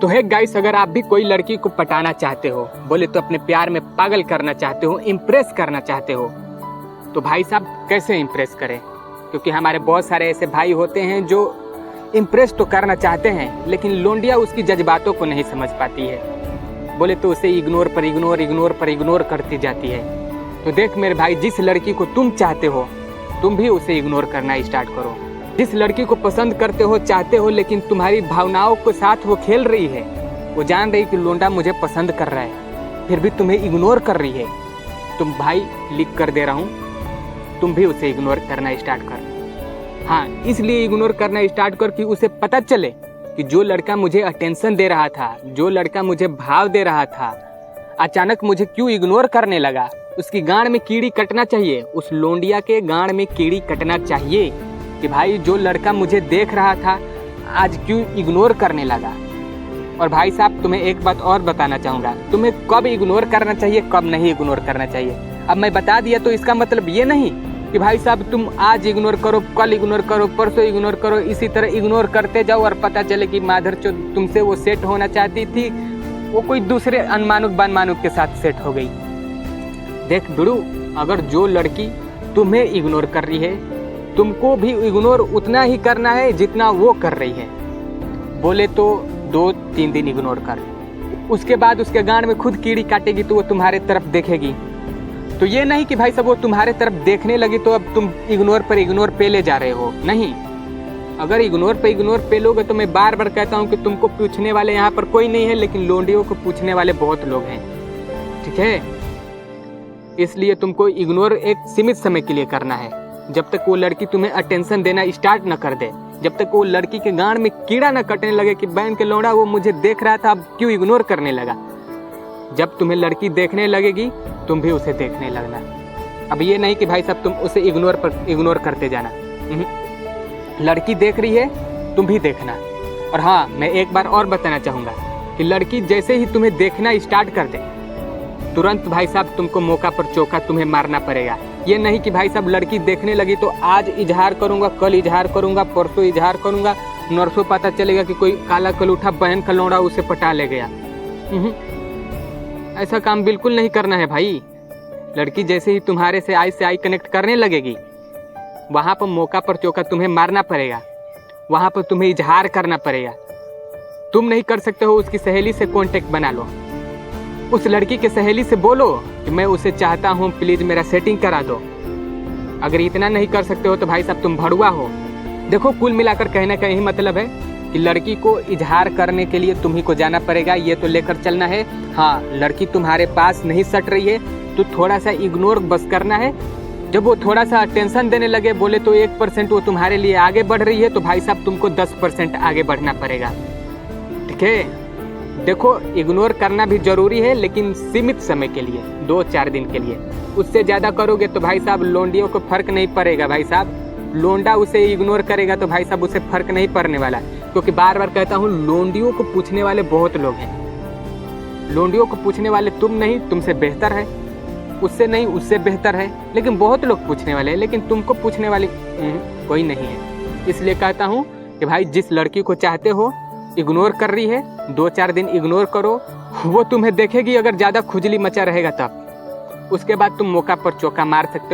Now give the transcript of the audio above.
तो है गाइस, अगर आप भी कोई लड़की को पटाना चाहते हो, बोले तो अपने प्यार में पागल करना चाहते हो, इम्प्रेस करना चाहते हो, तो भाई साहब कैसे इम्प्रेस करें? क्योंकि हमारे बहुत सारे ऐसे भाई होते हैं जो इम्प्रेस तो करना चाहते हैं, लेकिन लोंडिया उसकी जज्बातों को नहीं समझ पाती है। बोले तो उसे इग्नोर पर इग्नोर करती जाती है। तो देख मेरे भाई, जिस लड़की को तुम चाहते हो, तुम भी उसे इग्नोर करना स्टार्ट करो। जिस लड़की को पसंद करते हो, चाहते हो, लेकिन तुम्हारी भावनाओं के साथ वो खेल रही है, वो जान रही कि लोंडा मुझे पसंद कर रहा है, फिर भी तुम्हें इग्नोर कर रही है, तुम भाई लिख कर दे रहा हूँ, तुम भी उसे इग्नोर करना स्टार्ट कर। हाँ, इसलिए इग्नोर करना स्टार्ट कर कि उसे पता चले कि जो लड़का मुझे अटेंशन दे रहा था, जो लड़का मुझे भाव दे रहा था, अचानक मुझे क्यों इग्नोर करने लगा। उसकी गांड में कीड़ी कटना चाहिए, उस लोंडिया के गांड में कीड़ी कटना चाहिए कि भाई जो लड़का मुझे देख रहा था आज क्यों इग्नोर करने लगा। और भाई साहब, तुम्हें एक बात और बताना चाहूँगा, तुम्हें कब इग्नोर करना चाहिए, कब नहीं इग्नोर करना चाहिए। अब मैं बता दिया तो इसका मतलब ये नहीं कि भाई साहब तुम आज इग्नोर करो, कल इग्नोर करो, परसों इग्नोर करो, इसी तरह इग्नोर करते जाओ और पता चले कि माधर चो तुमसे वो सेट होना चाहती थी, वो कोई दूसरे अनमानुक बनमानुक के साथ सेट हो गई। देख बिड़ू, अगर जो लड़की तुम्हें इग्नोर कर रही है, तुमको भी इग्नोर उतना ही करना है जितना वो कर रही है। बोले तो 2-3 दिन इग्नोर कर, उसके बाद उसके गांड में खुद कीड़ी काटेगी तो वो तुम्हारे तरफ देखेगी। तो ये नहीं कि भाई सब वो तुम्हारे तरफ देखने लगी तो अब तुम इग्नोर पर इग्नोर पे ले जा रहे हो, नहीं। अगर इग्नोर पे इग्नोर पे लोगे तो मैं बार बार कहता हूँ कि तुमको पूछने वाले यहाँ पर कोई नहीं है, लेकिन लोंडियों को पूछने वाले बहुत लोग हैं, ठीक है। इसलिए तुमको इग्नोर एक सीमित समय के लिए करना है, जब तक वो लड़की तुम्हें अटेंशन देना स्टार्ट न कर दे, जब तक वो लड़की के गांड में कीड़ा न कटने लगे कि बहन के लौड़ा वो मुझे देख रहा था अब क्यों इग्नोर करने लगा। जब तुम्हें लड़की देखने लगेगी, तुम भी उसे देखने लगना। अब ये नहीं कि भाई साहब तुम उसे इग्नोर करते जाना। लड़की देख रही है, तुम भी देखना। और हाँ, मैं एक बार और बताना चाहूँगा कि लड़की जैसे ही तुम्हें देखना स्टार्ट कर दे, तुरंत भाई साहब तुमको मौका पर चौका तुम्हें मारना पड़ेगा। ये नहीं कि भाई साहब लड़की देखने लगी तो आज इजहार करूंगा, कल इजहार करूंगा, परसों इजहार करूंगा, नरसों पता चलेगा कि कोई काला कलूठा बहन का लौड़ा उसे पटा ले गया। ऐसा काम बिल्कुल नहीं करना है भाई। लड़की जैसे ही तुम्हारे से आई कनेक्ट करने लगेगी, वहां पर मौका पर चौका तुम्हें मारना पड़ेगा, वहां पर तुम्हें इजहार करना पड़ेगा। तुम नहीं कर सकते हो, उसकी सहेली से कांटेक्ट बना लो, उस लड़की के सहेली से बोलो कि मैं उसे चाहता हूँ, प्लीज मेरा सेटिंग करा दो। अगर इतना नहीं कर सकते हो तो भाई साहब तुम भड़ुआ हो। देखो, कुल मिलाकर कहने का यही मतलब है कि लड़की को इजहार करने के लिए तुम्ही को जाना पड़ेगा, ये तो लेकर चलना है। हाँ, लड़की तुम्हारे पास नहीं सट रही है तो थोड़ा सा इग्नोर बस करना है। जब वो थोड़ा सा अटेंशन देने लगे, बोले तो 1% वो तुम्हारे लिए आगे बढ़ रही है, तो भाई साहब तुमको 10% आगे बढ़ना पड़ेगा, ठीक है। देखो, इग्नोर करना भी जरूरी है, लेकिन सीमित समय के लिए, 2-4 दिन के लिए। उससे ज़्यादा करोगे तो भाई साहब लोंडियों को फर्क नहीं पड़ेगा। भाई साहब लोंडा उसे इग्नोर करेगा तो भाई साहब उसे फर्क नहीं पड़ने वाला, क्योंकि बार बार कहता हूँ लोंडियों को पूछने वाले बहुत लोग हैं। लोंडियों को पूछने वाले तुम नहीं, तुमसे बेहतर है, उससे नहीं उससे बेहतर है, लेकिन बहुत लोग पूछने वाले हैं, लेकिन तुमको पूछने वाली कोई नहीं है। इसलिए कहता हूँ कि भाई जिस लड़की को चाहते हो, इग्नोर कर रही है, 2-4 दिन इग्नोर करो, वो तुम्हें देखेगी। अगर ज़्यादा खुजली मचा रहेगा तब उसके बाद तुम मौका पर चौका मार सकते हो।